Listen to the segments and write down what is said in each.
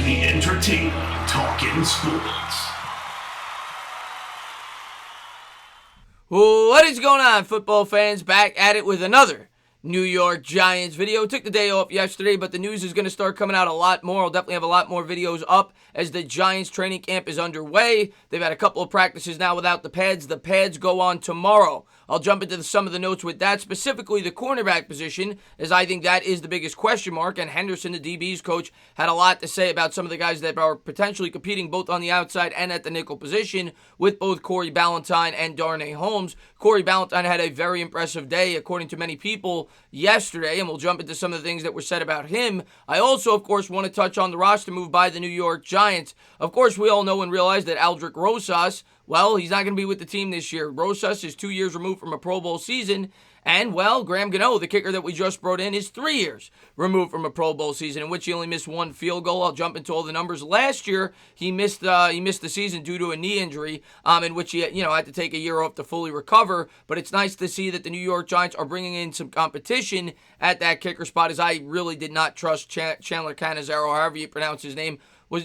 the entertaining Talkin' Sports. What is going on, football fans? Back at it with another New York Giants video. Took the day off yesterday, but the news is going to start coming out a lot more. I'll definitely have a lot more videos up as the Giants training camp is underway. They've had a couple of practices now without the pads. The pads go on tomorrow. I'll jump into some of the notes with that, specifically the cornerback position, as I think that is the biggest question mark. And Henderson, the DB's coach, had a lot to say about some of the guys that are potentially competing both on the outside and at the nickel position with both Corey Ballentine and Darnay Holmes. Corey Ballentine had a very impressive day, according to many people, yesterday, and we'll jump into some of the things that were said about him. I also, of course, want to touch on the roster move by the New York Giants. Of course, we all know and realize that Aldrick Rosas, well, he's not going to be with the team this year. Rosas is 2 years removed from a Pro Bowl season. And, well, Graham Gano, the kicker that we just brought in, is 3 years removed from a Pro Bowl season in which he only missed one field goal. I'll jump into all the numbers. Last year, he missed the season due to a knee injury, in which he had to take a year off to fully recover. But it's nice to see that the New York Giants are bringing in some competition at that kicker spot, as I really did not trust Chandler Cannizzaro, however you pronounce his name,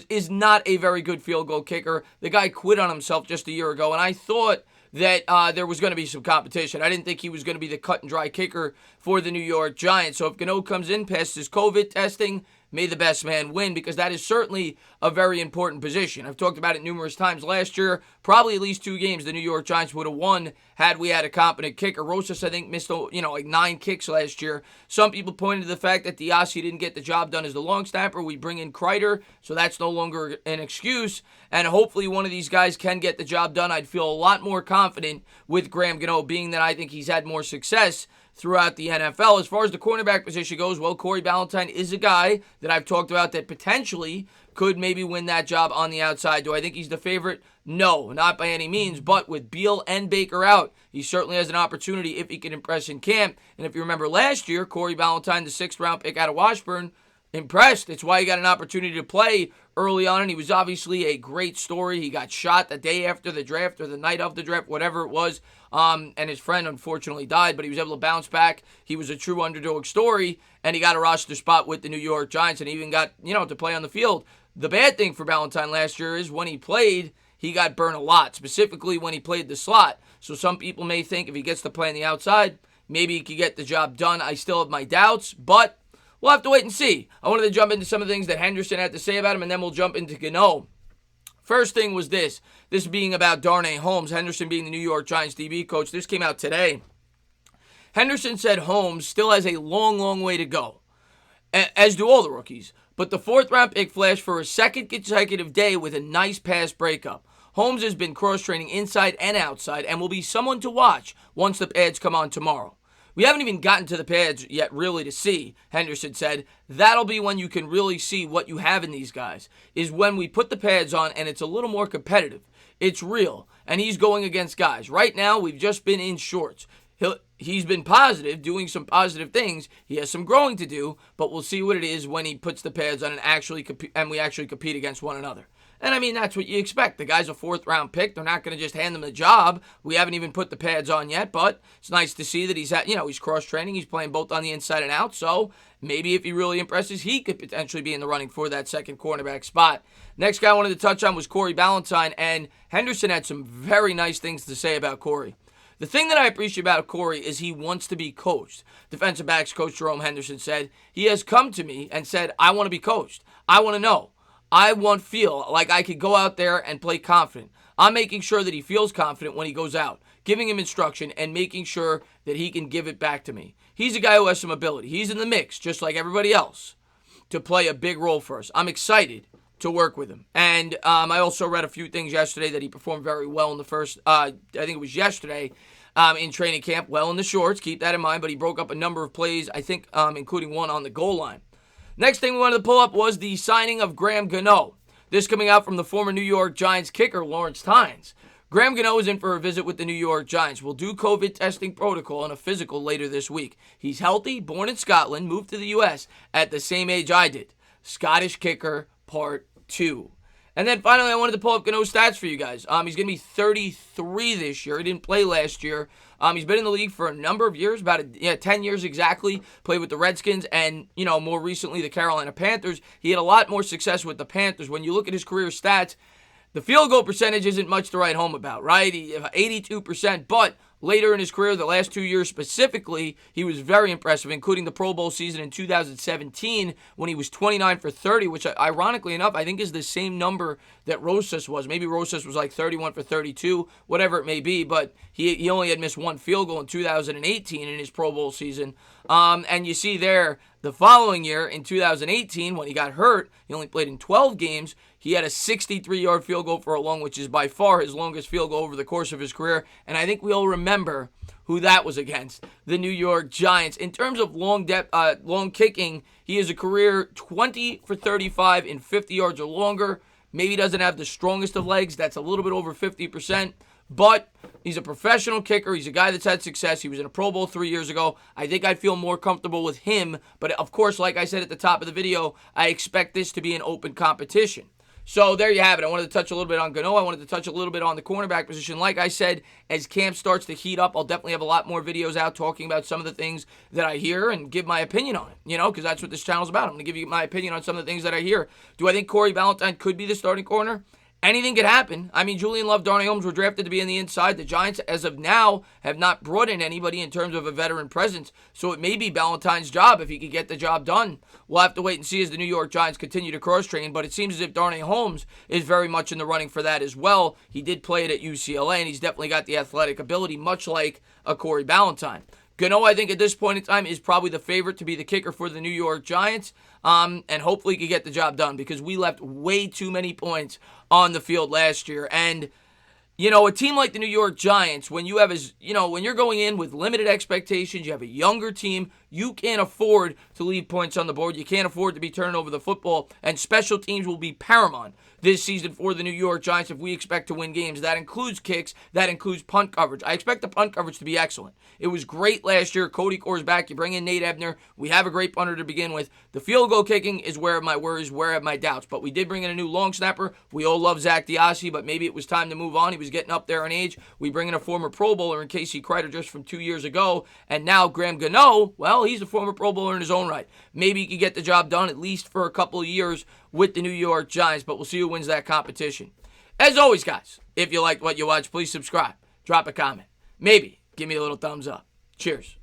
is not a very good field goal kicker. The guy quit on himself just a year ago, and I thought that there was going to be some competition. I didn't think he was going to be the cut-and-dry kicker for the New York Giants. So if Gano comes in, passes his COVID testing, may the best man win, because that is certainly a very important position. I've talked about it numerous times last year. Probably at least 2 games the New York Giants would have won had we had a competent kicker. Rosas, I think, missed like 9 kicks last year. Some people pointed to the fact that Diassi didn't get the job done as the long snapper. We bring in Kreider, so that's no longer an excuse. And hopefully one of these guys can get the job done. I'd feel a lot more confident with Graham Gano, being that I think he's had more success throughout the NFL. As far as the cornerback position goes, well, Corey Ballentine is a guy that I've talked about that potentially could maybe win that job on the outside. Do I think he's the favorite? No, not by any means. But with Beal and Baker out, he certainly has an opportunity if he can impress in camp. And if you remember last year, Corey Ballentine, the 6th-round pick out of Washburn, impressed. It's why he got an opportunity to play early on, and he was obviously a great story. He got shot the day after the draft or the night of the draft, whatever it was, and his friend unfortunately died, but he was able to bounce back. He was a true underdog story, and he got a roster spot with the New York Giants and even got, to play on the field. The bad thing for Valentine last year is when he played, he got burned a lot, specifically when he played the slot. So some people may think if he gets to play on the outside, maybe he could get the job done. I still have my doubts, but we'll have to wait and see. I wanted to jump into some of the things that Henderson had to say about him, and then we'll jump into Gano. First thing was this being about Darnay Holmes, Henderson being the New York Giants DB coach. This came out today. Henderson said Holmes still has a long, long way to go, as do all the rookies. But the 4th-round pick flashed for a second consecutive day with a nice pass breakup. Holmes has been cross-training inside and outside and will be someone to watch once the pads come on tomorrow. We haven't even gotten to the pads yet really to see, Henderson said. That'll be when you can really see what you have in these guys, is when we put the pads on and it's a little more competitive. It's real, and he's going against guys. Right now, we've just been in shorts. He's been positive, doing some positive things. He has some growing to do, but we'll see what it is when he puts the pads on and we actually compete against one another. And I mean, that's what you expect. The guy's a 4th-round pick. They're not going to just hand him the job. We haven't even put the pads on yet, but it's nice to see that he's cross-training. He's playing both on the inside and out. So maybe if he really impresses, he could potentially be in the running for that second cornerback spot. Next guy I wanted to touch on was Corey Ballentine, and Henderson had some very nice things to say about Corey. The thing that I appreciate about Corey is he wants to be coached. Defensive backs coach Jerome Henderson said, he has come to me and said, I want to be coached. I want to know. I feel like I could go out there and play confident. I'm making sure that he feels confident when he goes out, giving him instruction and making sure that he can give it back to me. He's a guy who has some ability. He's in the mix, just like everybody else, to play a big role for us. I'm excited to work with him. And I also read a few things yesterday that he performed very well in the first, I think it was yesterday, in training camp, well in the shorts, keep that in mind, but he broke up a number of plays, I think including one on the goal line. Next thing we wanted to pull up was the signing of Graham Gano. This coming out from the former New York Giants kicker, Lawrence Tynes. Graham Gano is in for a visit with the New York Giants. Will do COVID testing protocol and a physical later this week. He's healthy, born in Scotland, moved to the U.S. at the same age I did. Scottish kicker, part 2. And then finally, I wanted to pull up Gano's stats for you guys. He's going to be 33 this year. He didn't play last year. He's been in the league for a number of years, 10 years exactly. Played with the Redskins and, more recently the Carolina Panthers. He had a lot more success with the Panthers. When you look at his career stats, the field goal percentage isn't much to write home about, right? 82%, but later in his career, the last 2 years specifically, he was very impressive, including the Pro Bowl season in 2017 when he was 29 for 30, which ironically enough, I think is the same number that Rosas was. Maybe Rosas was like 31 for 32, whatever it may be, but he only had missed one field goal in 2018 in his Pro Bowl season. And you see there, the following year, in 2018, when he got hurt, he only played in 12 games. He had a 63-yard field goal for a long, which is by far his longest field goal over the course of his career. And I think we all remember who that was against, the New York Giants. In terms of long kicking, he is a career 20 for 35 in 50 yards or longer. Maybe doesn't have the strongest of legs. That's a little bit over 50%. But he's a professional kicker. He's a guy that's had success. He was in a Pro Bowl 3 years ago. I think I'd feel more comfortable with him. But, of course, like I said at the top of the video, I expect this to be an open competition. So there you have it. I wanted to touch a little bit on Gano. I wanted to touch a little bit on the cornerback position. Like I said, as camp starts to heat up, I'll definitely have a lot more videos out talking about some of the things that I hear and give my opinion on it, because that's what this channel's about. I'm going to give you my opinion on some of the things that I hear. Do I think Corey Ballentine could be the starting corner? Anything could happen. I mean, Julian Love, Darnay Holmes were drafted to be on the inside. The Giants, as of now, have not brought in anybody in terms of a veteran presence. So it may be Valentine's job if he could get the job done. We'll have to wait and see as the New York Giants continue to cross-train. But it seems as if Darnay Holmes is very much in the running for that as well. He did play it at UCLA, and he's definitely got the athletic ability, much like a Corey Ballentine. Gano, I think at this point in time, is probably the favorite to be the kicker for the New York Giants. And hopefully he can get the job done because we left way too many points on the field last year. And, a team like the New York Giants, when you have, when you're going in with limited expectations, you have a younger team, you can't afford to leave points on the board. You can't afford to be turning over the football. And special teams will be paramount this season for the New York Giants if we expect to win games. That includes kicks. That includes punt coverage. I expect the punt coverage to be excellent. It was great last year. Cody Core's back. You bring in Nate Ebner. We have a great punter to begin with. The field goal kicking is where my worries, where I have my doubts. But we did bring in a new long snapper. We all love Zach Diassi, but maybe it was time to move on. He was getting up there in age. We bring in a former Pro Bowler in Casey Kreider just from 2 years ago. And now Graham Gano, well, he's a former Pro Bowler in his own right. Maybe he could get the job done at least for a couple of years with the New York Giants, but we'll see who wins that competition. As always, guys, if you liked what you watched, please subscribe. Drop a comment. Maybe give me a little thumbs up. Cheers.